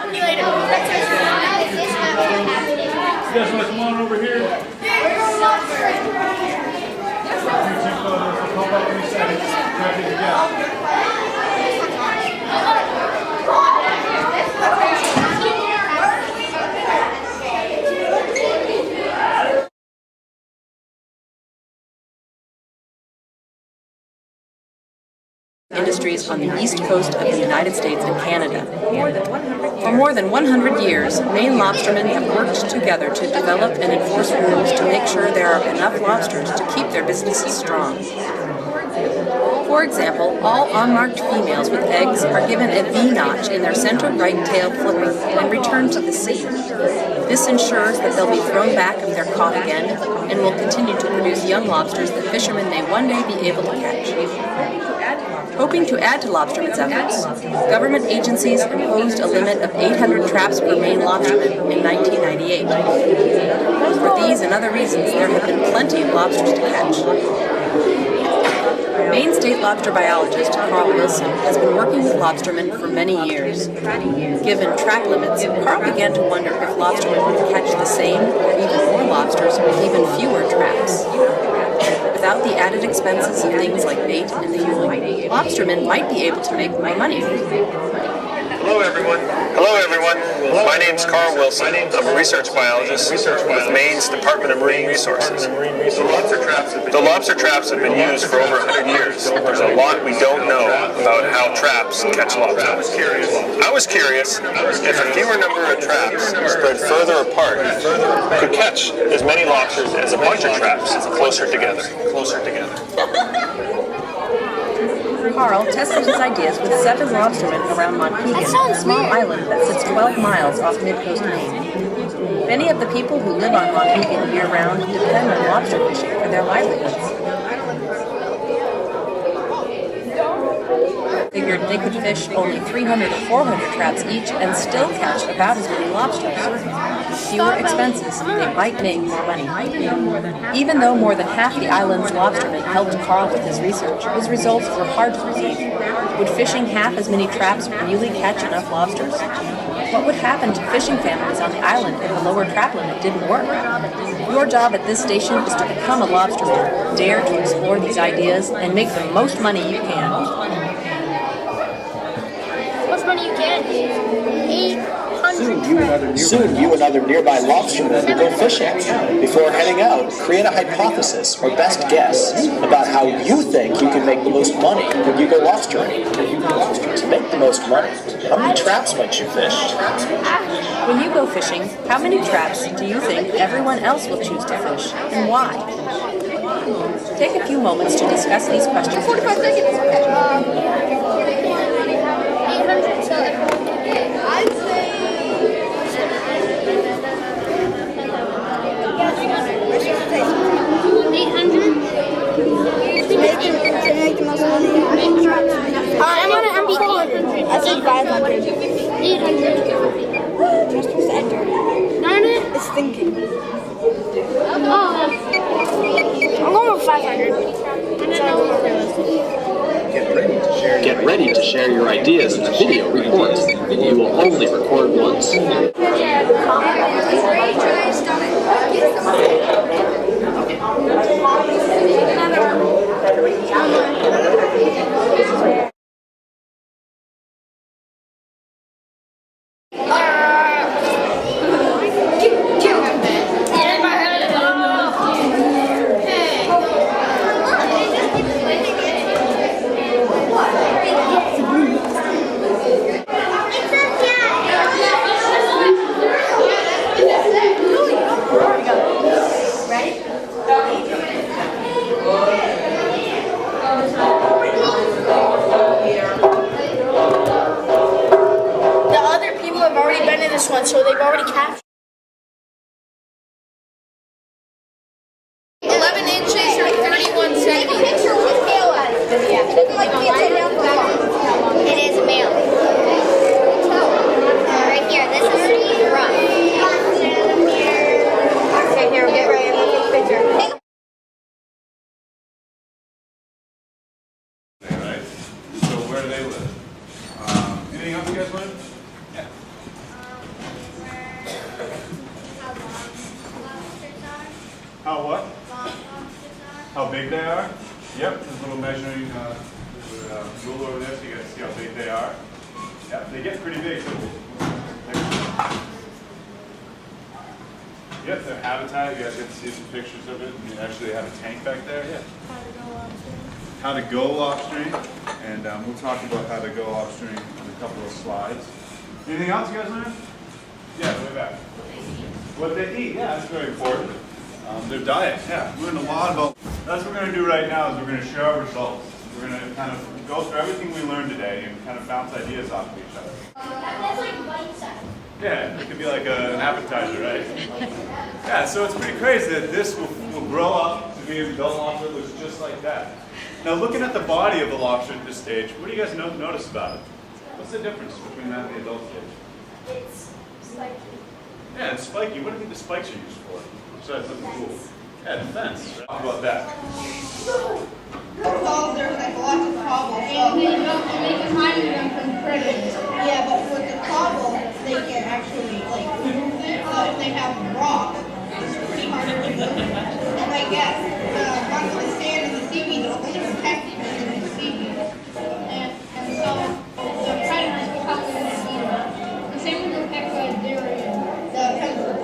You guys want to come on over here? Industries on the east coast of the United States and Canada. For more than 100 years, Maine lobstermen have worked together to develop and enforce rules to make sure there are enough lobsters to keep their businesses strong. For example, all unmarked females with eggs are given a V notch in their center right tail flipper and returned to the sea. This ensures that they'll be thrown back if they're caught again and will continue to produce young lobsters that fishermen may one day be able to catch. Hoping to add to lobstermen's efforts, government agencies imposed a limit of 800 traps per Maine lobsterman in 1998. For these and other reasons, there have been plenty of lobsters to catch. Maine state lobster biologist Carl Wilson has been working with lobstermen for many years. Given track limits, Carl began to wonder if lobstermen would catch the same or even more lobsters with even fewer traps. Without the added expenses of things like bait and fueling, lobstermen might be able to make more money. Hello everyone. My name's Carl Wilson. I'm a research biologist with Maine's Department of Marine Resources. The lobster traps have been used for over 100 years. There's a lot we don't know about how traps catch lobsters. I was curious if a fewer number of traps spread further apart could catch as many lobsters as a bunch of traps closer together. Carl tested his ideas with 7 lobstermen around Monhegan, a small island that sits 12 miles off mid-coast Maine. Many of the people who live on Monhegan year-round depend on lobster fishing for their livelihoods. Figured they could fish only 300 or 400 traps each and still catch about as many lobsters. With fewer expenses, they might make more money. Even though more than half the island's lobstermen helped Carl with his research, his results were hard to believe. Would fishing half as many traps really catch enough lobsters? What would happen to fishing families on the island if the lower trap limit didn't work? Your job at this station is to become a lobsterman, dare to explore these ideas, and make the most money you can. Soon you and other nearby lobstermen will go fishing. Before heading out, create a hypothesis or best guess about how you think you can make the most money when you go lobstering. To make the most money, how many traps might you fish? When you go fishing, how many traps do you think everyone else will choose to fish, and why? Take a few moments to discuss these questions. 45 seconds. 800, so I'd say 800. To make the most money. I'm on an MP400. I said 500. 800. Just press enter. Darn it. It's thinking. Oh. I'm going with 500. Get ready to share your ideas in the video report. You will only record once. This one, so they've already captured 11 inches or 31 centimeters. It is male. Right here, this is rough. Okay, here, get ready. I'm looking at the picture. Right? So where do they live? Anything else you guys want? Yeah. big they are? Yep, there's a little measuring rule over there so you guys see how big they are. Yep, they get pretty big. Yep, their habitat, you guys get to see some pictures of it. You actually have a tank back there. Yeah. How to go lobstering. And we'll talk about how to go lobstering in a couple of slides. Anything else you guys learned? Yeah, way back. What they eat, yeah, that's very important. Their diet, yeah. We learned a lot about. That's what we're going to do right now is we're going to share our results. We're going to kind of go through everything we learned today and kind of bounce ideas off of each other. That's like bite size. Yeah, it could be like an appetizer, right? Yeah, so it's pretty crazy that this will grow up to be an adult lobster that looks just like that. Now looking at the body of the lobster at this stage, what do you guys notice about it? What's the difference between that and the adult stage? It's spiky. Yeah, it's spiky. What do you think the spikes are used for? Besides looking cool. Yeah, defense. Talk about that. Well, there's like lots of cobble. And they can hide them from predators. Yeah, but with the cobble, they can actually like remove it. So if they have rock, it's pretty hard to remove. And I guess the ones with the sand and the seaweed will only protect you from the seaweed. And so the predators will come in and eat them. The same with the echidarian, the chemicals.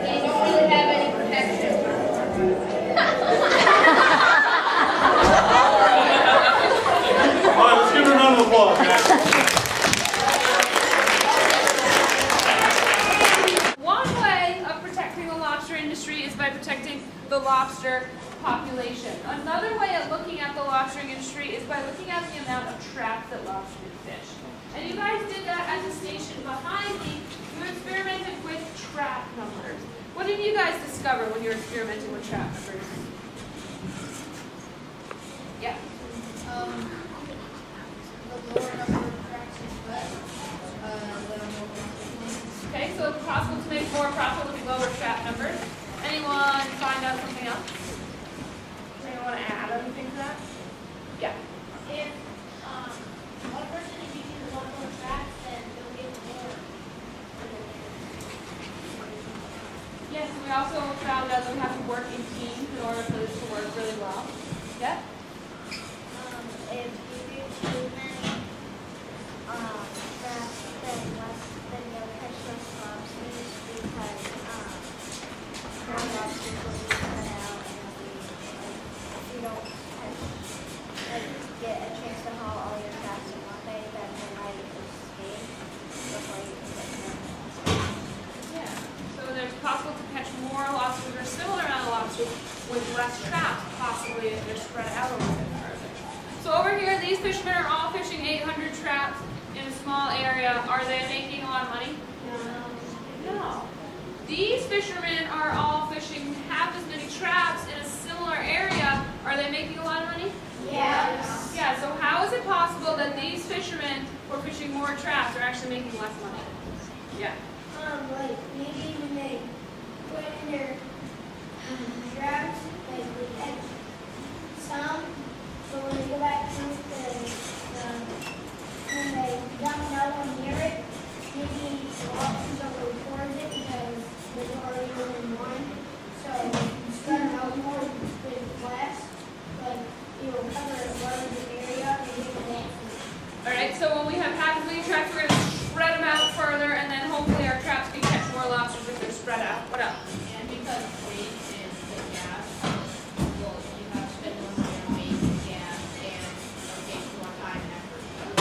They don't really have any protection. All right, let's give it a round of applause, guys. One way of protecting the lobster industry is by protecting the lobster population. Another way of looking at the lobstering industry is by looking at the amount of traps that lobsters fish. And you guys did that at the station behind me. You experimented with trap numbers. What did you guys discover when you were experimenting with trap numbers? Yeah. The lower number of tracks is less. Okay, so it's possible to make more profit with lower trap numbers. Anyone find out something else? Anyone want to add anything to that? Yeah. If one person is using a lot more traps, then they'll get more. Yes, and we also found out that we have to work in teams in order for this to work really well. Yeah? If you do too many traps, then you'll catch less lobsters because more lobsters will be cut out and if you don't get a chance to haul all your traps in one day, then they might escape before you can get them. Yeah. So there's possible to catch more lobsters or a similar amount of lobsters with less traps, possibly if they're spread out a little bit further. So over here, these fishermen are all fishing 800 traps in a small area. Are they making a lot of money? No. These fishermen are all fishing half as many traps in a similar area. Are they making a lot of money? Yes. Yeah, so how is it possible that these fishermen who are fishing more traps are actually making less money? Yeah. Like maybe when they put in their traps, like they catch some, but when they go back to when they dump another one near it, maybe the lobsters don't go towards it because there's already only one. So you spread them out more with less, but you'll cover a larger area and you can. All right, so when we have half as many traps, we're going to spread them out further, and then hopefully our traps can catch more lobsters if they're spread out. What else? And because weight is the gas, well, you have to spend more money on weight, gas, and take more time and effort to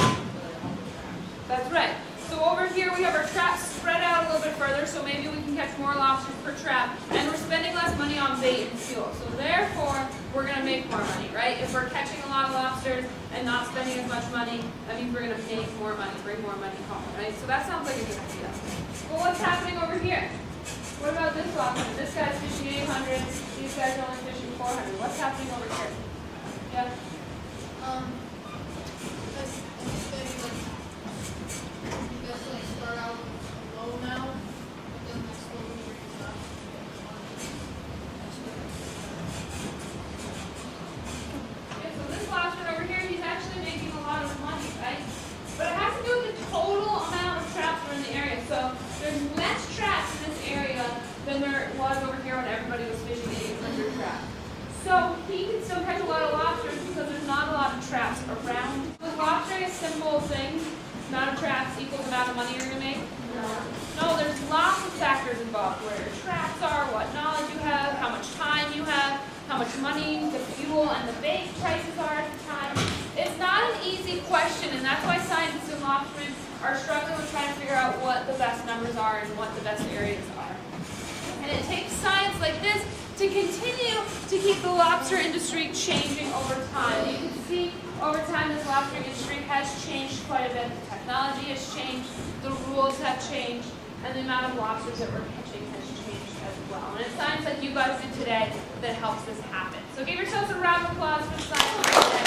help the traps. That's right. So over here we have our traps spread out a little bit further, so maybe we can catch more lobsters per trap, and we're spending less money on bait and fuel. So therefore, we're going to make more money, right? If we're catching a lot of lobsters and not spending as much money, that means we're going to make more money, bring more money home, right? So that sounds like a good idea. But what's happening over here? What about this lobster? This guy's fishing 800, these guys are only fishing 400. What's happening over here? Yeah? You guys like start out low now, but then they slowly raise up. Yeah, so this lobster over here, he's actually making a lot of money, right? But it has to do with the total amount of traps that are in the area. So there's less traps in this area than there was over here when everybody was fishing 800 traps. amount of traps equals the amount of money you're going to make? No, there's lots of factors involved. Where your traps are, what knowledge you have, how much time you have, how much money the fuel and the bait prices are at the time. It's not an easy question, and that's why scientists and lobstermen are struggling with trying to figure out what the best numbers are and what the best areas are. And it takes science like this to continue to keep the lobster industry changing over time. You can see over time this lobstering industry has changed quite a bit. The technology has changed, the rules have changed, and the amount of lobsters that we're catching has changed as well. And it's science like you guys did today that helps this happen. So give yourselves a round of applause for the science.